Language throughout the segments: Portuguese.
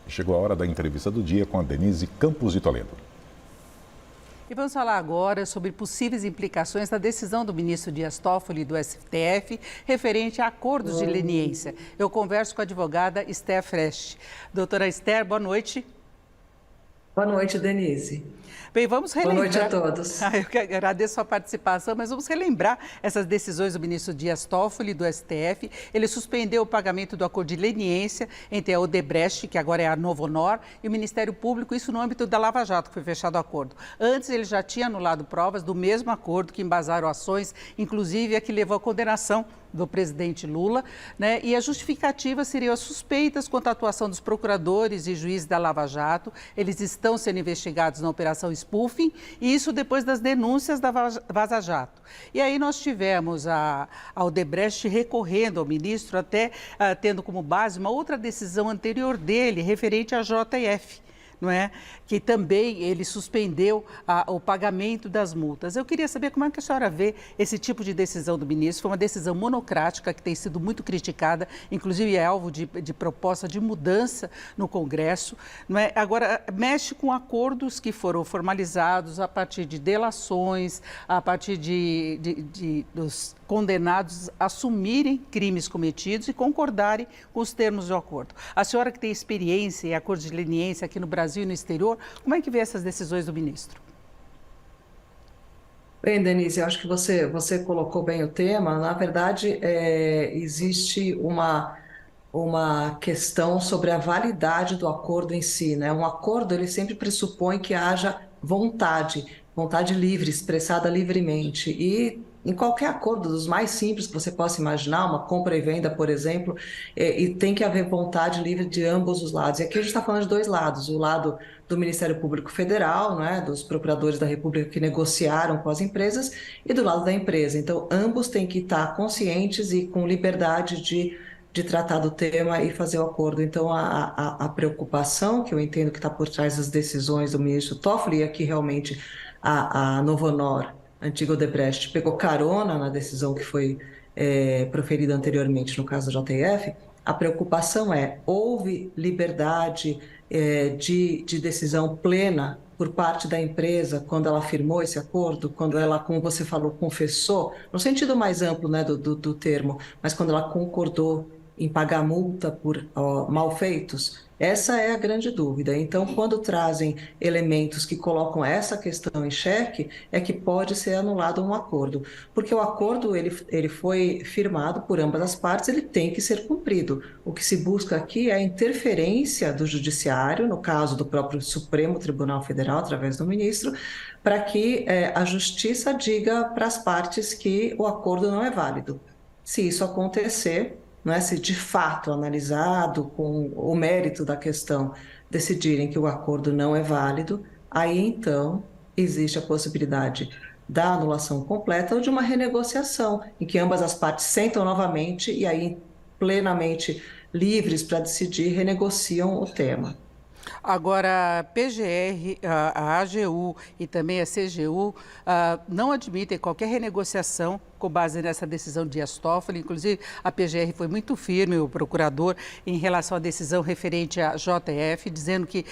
Chegou a hora da entrevista do dia com a Denise Campos de Toledo. E vamos falar agora sobre possíveis implicações da decisão do ministro Dias Toffoli do STF referente a acordos de leniência. Eu converso com a advogada Esther Fresch. Doutora Esther, boa noite. Boa noite, Denise. Bem, vamos relembrar... Boa noite a todos. Eu que agradeço a participação, mas vamos relembrar essas decisões do ministro Dias Toffoli, do STF. Ele suspendeu o pagamento do acordo de leniência entre a Odebrecht, que agora é a Novonor, e o Ministério Público, isso no âmbito da Lava Jato, que foi fechado o acordo. Antes, ele já tinha anulado provas do mesmo acordo que embasaram ações, inclusive a que levou à condenação do presidente Lula, né? E a justificativa seriam as suspeitas quanto à atuação dos procuradores e juízes da Lava Jato. Eles estão sendo investigados na Operação Spoofing, e isso depois das denúncias da Vaza Jato. E aí nós tivemos a Odebrecht recorrendo ao ministro, até tendo como base uma outra decisão anterior dele, referente à JF. Não é? Que também ele suspendeu o pagamento das multas. Eu queria saber como é que a senhora vê esse tipo de decisão do ministro. Foi uma decisão monocrática que tem sido muito criticada, inclusive é alvo de proposta de mudança no Congresso. Não é? Agora, mexe com acordos que foram formalizados a partir de delações, a partir dos condenados assumirem crimes cometidos e concordarem com os termos do acordo. A senhora que tem experiência em acordos de leniência aqui no Brasil e no exterior, como é que vê essas decisões do ministro? Bem, Denise, eu acho que você colocou bem o tema. Na verdade, existe uma questão sobre a validade do acordo em si, né? Um acordo, ele sempre pressupõe que haja vontade livre, expressada livremente. E em qualquer acordo, dos mais simples que você possa imaginar, uma compra e venda, por exemplo, e tem que haver vontade livre de ambos os lados. E aqui a gente está falando de dois lados: o lado do Ministério Público Federal, né, dos procuradores da República que negociaram com as empresas, e do lado da empresa. Então, ambos têm que estar conscientes e com liberdade de tratar do tema e fazer o acordo. Então, a preocupação que eu entendo que está por trás das decisões do ministro Toffoli é que realmente a Novonor, antiga Odebrecht, pegou carona na decisão que foi proferida anteriormente no caso da JF. A preocupação houve liberdade de decisão plena por parte da empresa quando ela firmou esse acordo, quando ela, como você falou, confessou, no sentido mais amplo, né, do termo, mas quando ela concordou em pagar multa por malfeitos? Essa é a grande dúvida. Então, quando trazem elementos que colocam essa questão em xeque, é que pode ser anulado um acordo. Porque o acordo ele foi firmado por ambas as partes, ele tem que ser cumprido. O que se busca aqui é a interferência do judiciário, no caso do próprio Supremo Tribunal Federal, através do ministro, para que a justiça diga para as partes que o acordo não é válido. Se isso acontecer, não é, se de fato analisado com o mérito da questão decidirem que o acordo não é válido, aí então existe a possibilidade da anulação completa ou de uma renegociação, em que ambas as partes sentam novamente e aí plenamente livres para decidir, renegociam o tema. Agora, a PGR, a AGU e também a CGU não admitem qualquer renegociação com base nessa decisão de Dias Toffoli. Inclusive, a PGR foi muito firme, o procurador, em relação à decisão referente à JF, dizendo que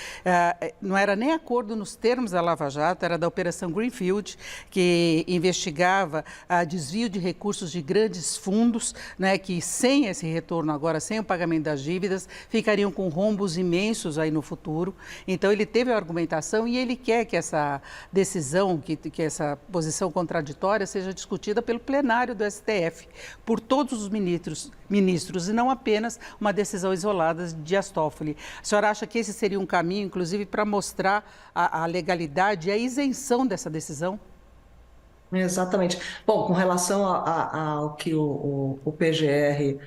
não era nem acordo nos termos da Lava Jato, era da Operação Greenfield, que investigava desvio de recursos de grandes fundos, né, que sem esse retorno agora, sem o pagamento das dívidas, ficariam com rombos imensos aí no futuro. Então, ele teve a argumentação e ele quer que essa decisão, que essa posição contraditória seja discutida pelo plenário do STF, por todos os ministros, e não apenas uma decisão isolada de Dias Toffoli. A senhora acha que esse seria um caminho, inclusive, para mostrar a legalidade e a isenção dessa decisão? Exatamente. Bom, com relação ao que o PGR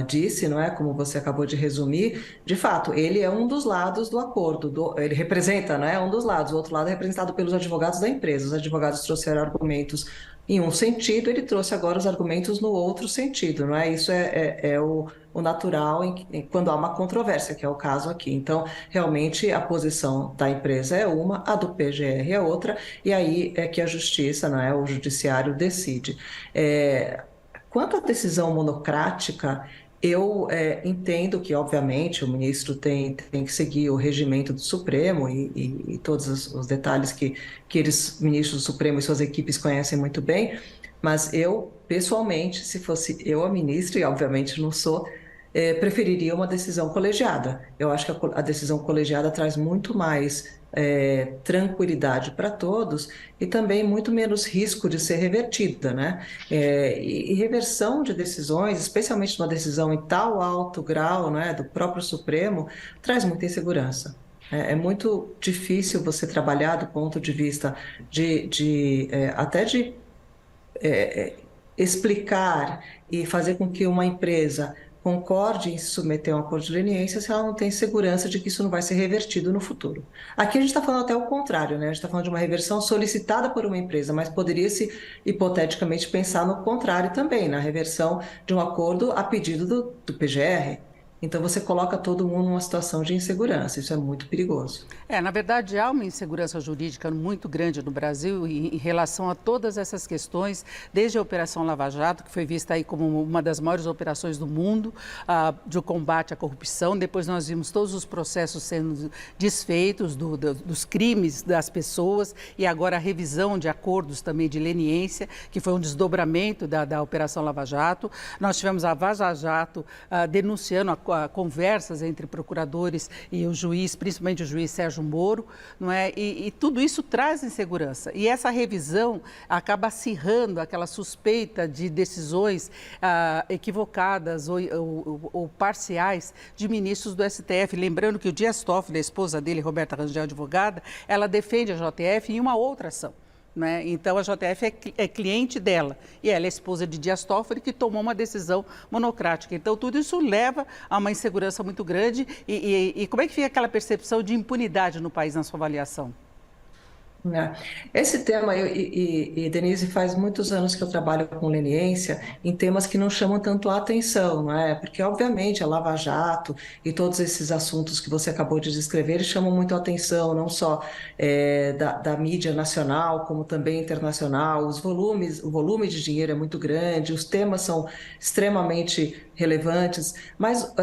disse, não é? Como você acabou de resumir, de fato, ele é um dos lados do acordo, ele representa, não é, um dos lados, o outro lado é representado pelos advogados da empresa. Os advogados trouxeram argumentos em um sentido, ele trouxe agora os argumentos no outro sentido, não é? Isso é o natural quando há uma controvérsia, que é o caso aqui. Então, realmente, a posição da empresa é uma, a do PGR é outra, e aí é que a justiça, não é, o judiciário decide. Quanto à decisão monocrática, Eu entendo que, obviamente, o ministro tem que seguir o regimento do Supremo e todos os detalhes que eles, ministros do Supremo e suas equipes conhecem muito bem, mas eu, pessoalmente, se fosse eu a ministra, e obviamente não sou, preferiria uma decisão colegiada. Eu acho que a decisão colegiada traz muito mais tranquilidade para todos e também muito menos risco de ser revertida, né? E reversão de decisões, especialmente uma decisão em tal alto grau, né, do próprio Supremo, traz muita insegurança. É muito difícil você trabalhar do ponto de vista até de explicar e fazer com que uma empresa concorde em se submeter a um acordo de leniência se ela não tem segurança de que isso não vai ser revertido no futuro. Aqui a gente está falando até o contrário, né? A gente está falando de uma reversão solicitada por uma empresa, mas poderia-se, hipoteticamente, pensar no contrário também, na reversão de um acordo a pedido do PGR. Então você coloca todo mundo numa situação de insegurança, isso é muito perigoso. Na verdade, há uma insegurança jurídica muito grande no Brasil em relação a todas essas questões, desde a Operação Lava Jato, que foi vista aí como uma das maiores operações do mundo de combate à corrupção. Depois nós vimos todos os processos sendo desfeitos dos crimes das pessoas e agora a revisão de acordos também de leniência, que foi um desdobramento da Operação Lava Jato. Nós tivemos a Vaza Jato denunciando conversas entre procuradores e o juiz, principalmente o juiz Sérgio Moro, não é? E tudo isso traz insegurança. E essa revisão acaba acirrando aquela suspeita de decisões equivocadas ou parciais de ministros do STF. Lembrando que o Dias Toffoli, a esposa dele, Roberta Rangel, advogada, ela defende a JF em uma outra ação. Né? Então, a JF é cliente dela e ela é esposa de Dias Toffoli, que tomou uma decisão monocrática. Então, tudo isso leva a uma insegurança muito grande. E como é que fica aquela percepção de impunidade no país, na sua avaliação? Esse tema, Denise, faz muitos anos que eu trabalho com leniência em temas que não chamam tanto a atenção, não é? Porque, obviamente, a Lava Jato e todos esses assuntos que você acabou de descrever eles chamam muito a atenção, não só da mídia nacional, como também internacional. O volume de dinheiro é muito grande, os temas são extremamente relevantes, mas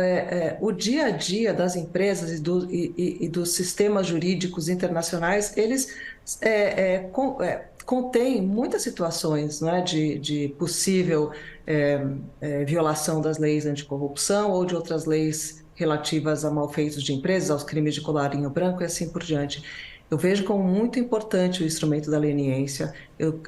o dia a dia das empresas e dos sistemas jurídicos internacionais, eles contém muitas situações, né, de possível violação das leis anticorrupção ou de outras leis relativas a malfeitos de empresas, aos crimes de colarinho branco e assim por diante. Eu vejo como muito importante o instrumento da leniência. Eu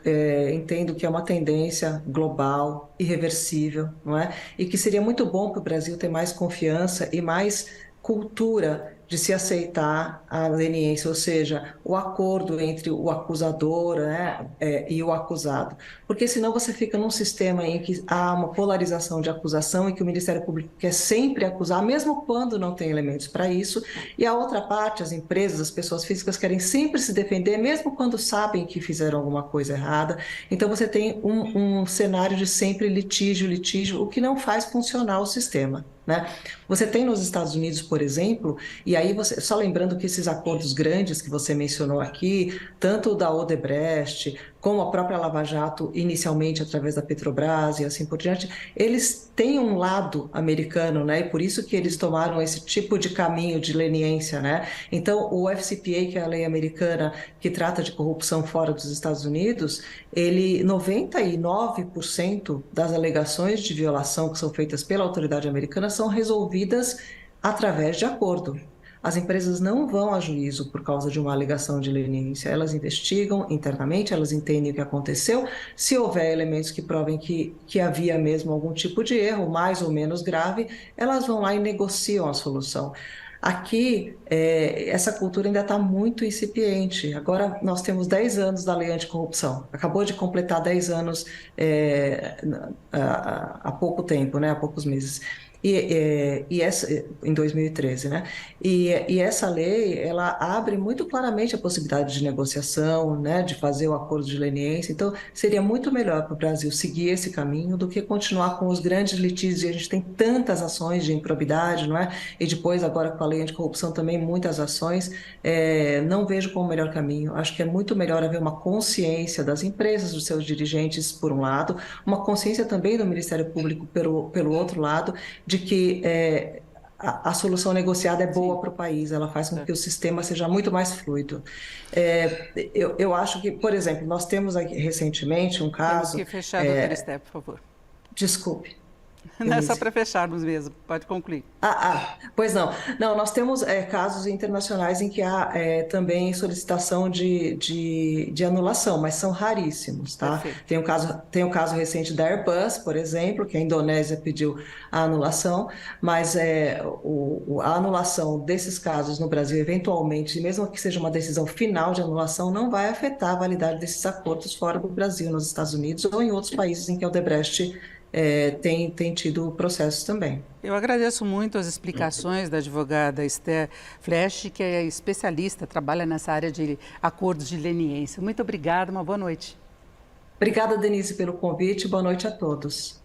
entendo que é uma tendência global, irreversível, não é? E que seria muito bom para o Brasil ter mais confiança e mais cultura de se aceitar a leniência, ou seja, o acordo entre o acusador, né, e o acusado. Porque senão você fica num sistema em que há uma polarização de acusação e que o Ministério Público quer sempre acusar, mesmo quando não tem elementos para isso, e a outra parte, as empresas, as pessoas físicas querem sempre se defender, mesmo quando sabem que fizeram alguma coisa errada. Então você tem um cenário de sempre litígio, o que não faz funcionar o sistema. Né? Você tem nos Estados Unidos, por exemplo, e aí só lembrando que esses acordos grandes que você mencionou aqui, tanto o da Odebrecht, como a própria Lava Jato, inicialmente através da Petrobras e assim por diante, eles têm um lado americano, né? E por isso que eles tomaram esse tipo de caminho de leniência, né? Então, o FCPA, que é a lei americana que trata de corrupção fora dos Estados Unidos, 99% das alegações de violação que são feitas pela autoridade americana são resolvidas através de acordo. As empresas não vão a juízo por causa de uma alegação de leniência, elas investigam internamente, elas entendem o que aconteceu. Se houver elementos que provem que havia mesmo algum tipo de erro, mais ou menos grave, elas vão lá e negociam a solução. Aqui, essa cultura ainda está muito incipiente. Agora, nós temos 10 anos da lei anticorrupção. Acabou de completar 10 anos há pouco tempo, né? Há poucos meses. Em 2013, né? E essa lei, ela abre muito claramente a possibilidade de negociação, né? De fazer o acordo de leniência. Então, seria muito melhor para o Brasil seguir esse caminho do que continuar com os grandes litígios. E a gente tem tantas ações de improbidade, não é? E depois, agora com a lei anticorrupção, também muitas ações. Não vejo como o melhor caminho. Acho que é muito melhor haver uma consciência das empresas, dos seus dirigentes, por um lado, uma consciência também do Ministério Público pelo outro lado, de que a solução negociada é boa para o país, ela faz com que o sistema seja muito mais fluido. Eu acho que, por exemplo, nós temos aqui recentemente um caso... Temos que fechar, doutora Esté, por favor. Desculpe. Não é só para fecharmos mesmo, pode concluir. Pois não. Não, nós temos casos internacionais em que há também solicitação de anulação, mas são raríssimos, tá? Tem um caso recente da Airbus, por exemplo, que a Indonésia pediu a anulação, mas a anulação desses casos no Brasil, eventualmente, mesmo que seja uma decisão final de anulação, não vai afetar a validade desses acordos fora do Brasil, nos Estados Unidos ou em outros países em que a Odebrecht tem tido processos também. Eu agradeço muito as explicações da advogada Esté Flesch, que é especialista, trabalha nessa área de acordos de leniência. Muito obrigada, uma boa noite. Obrigada, Denise, pelo convite. Boa noite a todos.